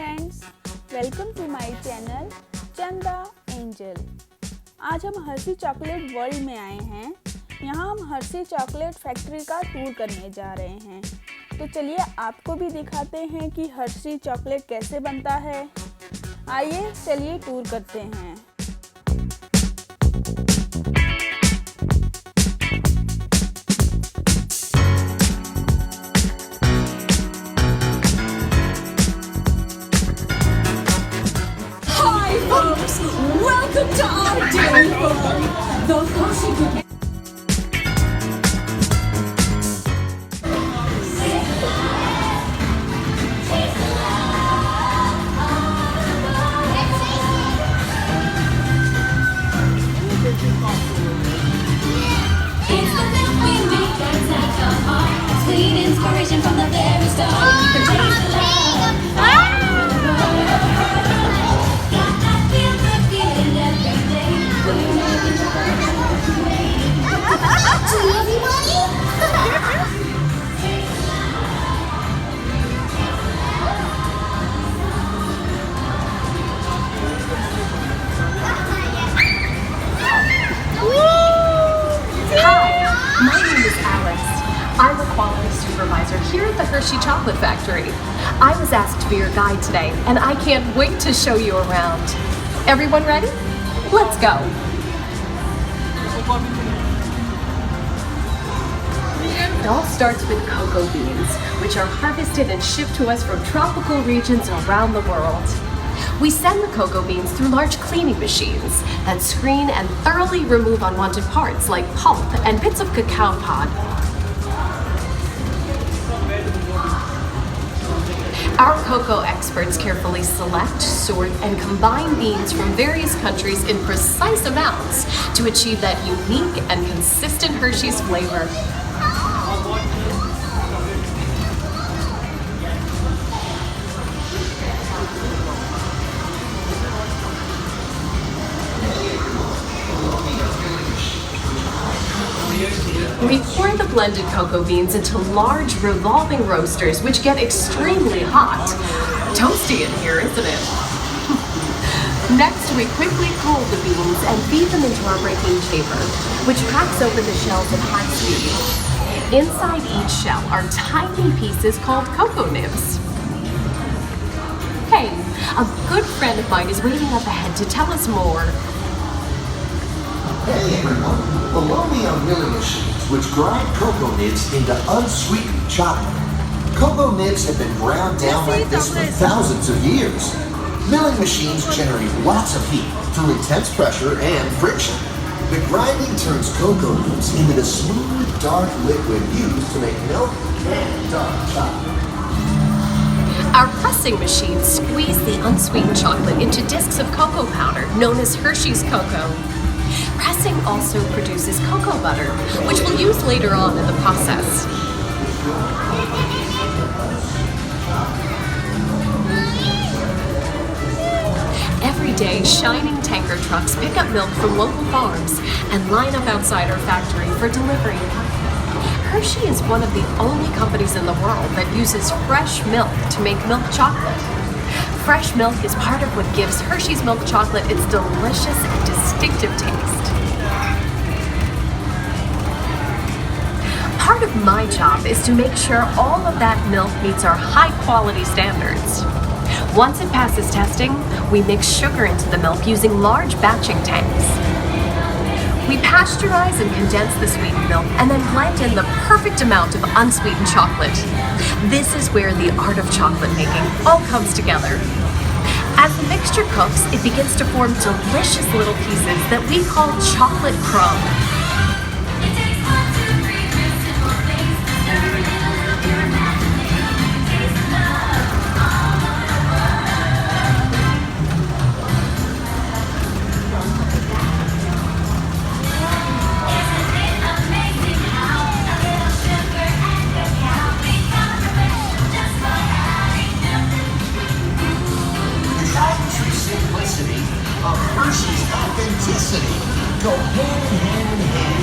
Friends, welcome to my channel Chanda Angel. आज हम Hershey chocolate world में आए हैं। यहाँ हम हर्शी चॉकलेट फैक्ट्री का टूर करने जा रहे हैं। तो चलिए आपको भी दिखाते हैं कि हर्शी चॉकलेट कैसे बनता है। आइए चलिए टूर करते हैं। Folks, welcome to our dairy farm, the Hershey Cookie. It's the milk we make that's at the heart. Sweet inspiration from the very start. You can taste the love. I'm a quality supervisor here at the Hershey Chocolate Factory. I was asked to be your guide today, and I can't wait to show you around. Everyone ready? Let's go. It all starts with cocoa beans, which are harvested and shipped to us from tropical regions around the world. We send the cocoa beans through large cleaning machines that screen and thoroughly remove unwanted parts like pulp and bits of cacao pod. Our cocoa experts carefully select, sort, and combine beans from various countries in precise amounts to achieve that unique and consistent Hershey's flavor. We pour the blended cocoa beans into large revolving roasters, which get extremely hot. Toasty in here, isn't it? Next, we quickly cool the beans and feed them into our breaking chamber, which cracks open the shells at high speed. Inside each shell are tiny pieces called cocoa nibs. Hey, a good friend of mine is waiting up ahead to tell us more. Hey everyone, below me are milling machines which grind cocoa nibs into unsweetened chocolate. Cocoa nibs have been ground down like this for thousands of years. Milling machines generate lots of heat through intense pressure and friction. The grinding turns cocoa nibs into the smooth, dark liquid used to make milk and dark chocolate. Our pressing machines squeeze the unsweetened chocolate into discs of cocoa powder known as Hershey's Cocoa. Pressing also produces cocoa butter, which we'll use later on in the process. Every day, shining tanker trucks pick up milk from local farms and line up outside our factory for delivery. Hershey is one of the only companies in the world that uses fresh milk to make milk chocolate. Fresh milk is part of what gives Hershey's milk chocolate its delicious and distinctive taste. Part of my job is to make sure all of that milk meets our high-quality standards. Once it passes testing, we mix sugar into the milk using large batching tanks. We pasteurize and condense the sweetened milk and then blend in the perfect amount of unsweetened chocolate. This is where the art of chocolate making all comes together. As the mixture cooks, it begins to form delicious little pieces that we call chocolate crumb. Simplicity of Hershey's authenticity go hand in hand.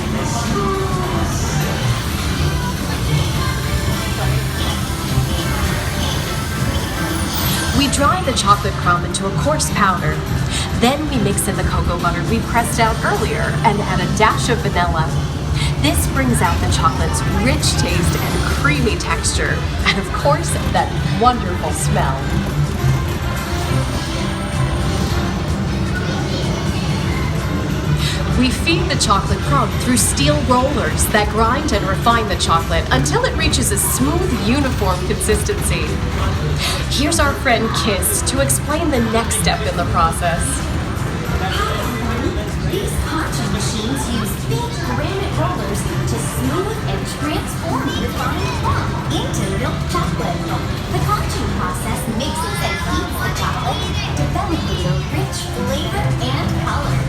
We dry the chocolate crumb into a coarse powder. Then we mix in the cocoa butter we pressed out earlier and add a dash of vanilla. This brings out the chocolate's rich taste and creamy texture, and of course, that wonderful smell. We feed the chocolate crumb through steel rollers that grind and refine the chocolate until it reaches a smooth, uniform consistency. Here's our friend Kiss to explain the next step in the process. These conching machines use big granite rollers to smooth and transform refined crumb into milk chocolate. The conching process mixes and heats the chocolate, developing a rich flavor and color.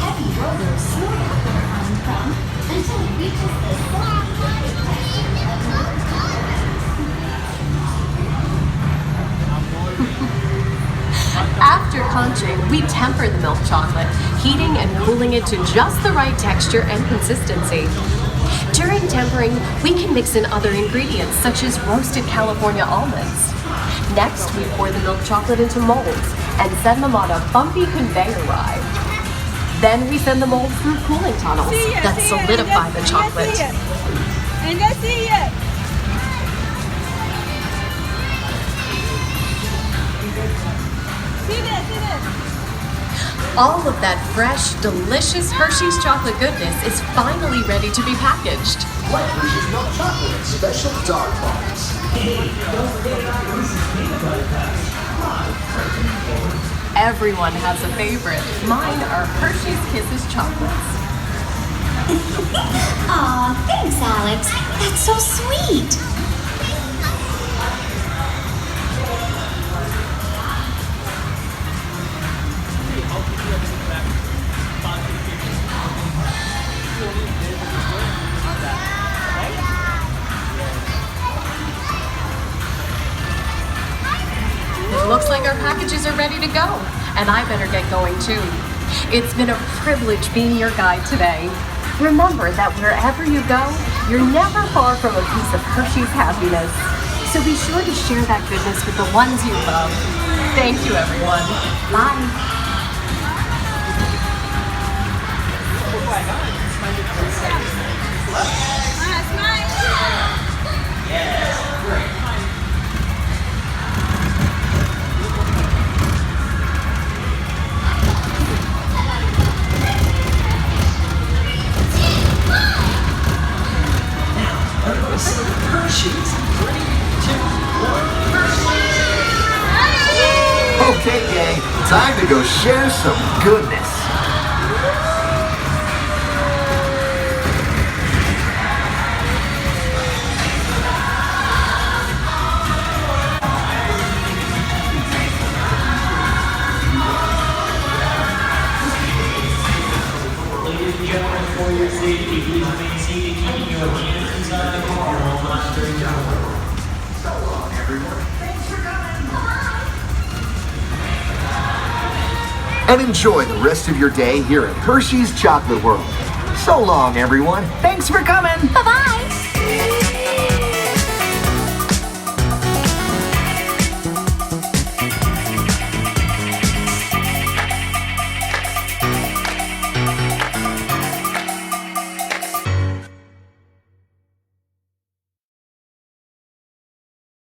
Heavy rollers smooth out the refined crumb until it reaches the soft texture of milk chocolate. After conching, we temper the milk chocolate, heating and cooling it to just the right texture and consistency. During tempering, we can mix in other ingredients such as roasted California almonds. Next, we pour the milk chocolate into molds and send them on a bumpy conveyor ride. Then we send the molds through cooling tunnels that solidify the chocolate. And just see it. See this. All of that fresh, delicious Hershey's chocolate goodness is finally ready to be packaged. Like Hershey's milk chocolate, special dark bars. Everyone has a favorite. Mine are Hershey's Kisses chocolates. Aw, thanks, Alex. That's so sweet. It looks like our packages are ready to go, and I better get going too. It's been a privilege being your guide today. Remember that wherever you go, you're never far from a piece of Hershey's happiness. So be sure to share that goodness with the ones you love. Thank you, everyone. Bye. Hershey's. 3, 2, 1, Hershey's. Okay, gang, time to go share some goodness. Ladies and gentlemen, for your safety, please remain seated, keeping your hands inside the car while monitoring your work. So long, everyone. Thanks for coming. And enjoy the rest of your day here at Hershey's Chocolate World. So long, everyone. Thanks for coming. Bye-bye.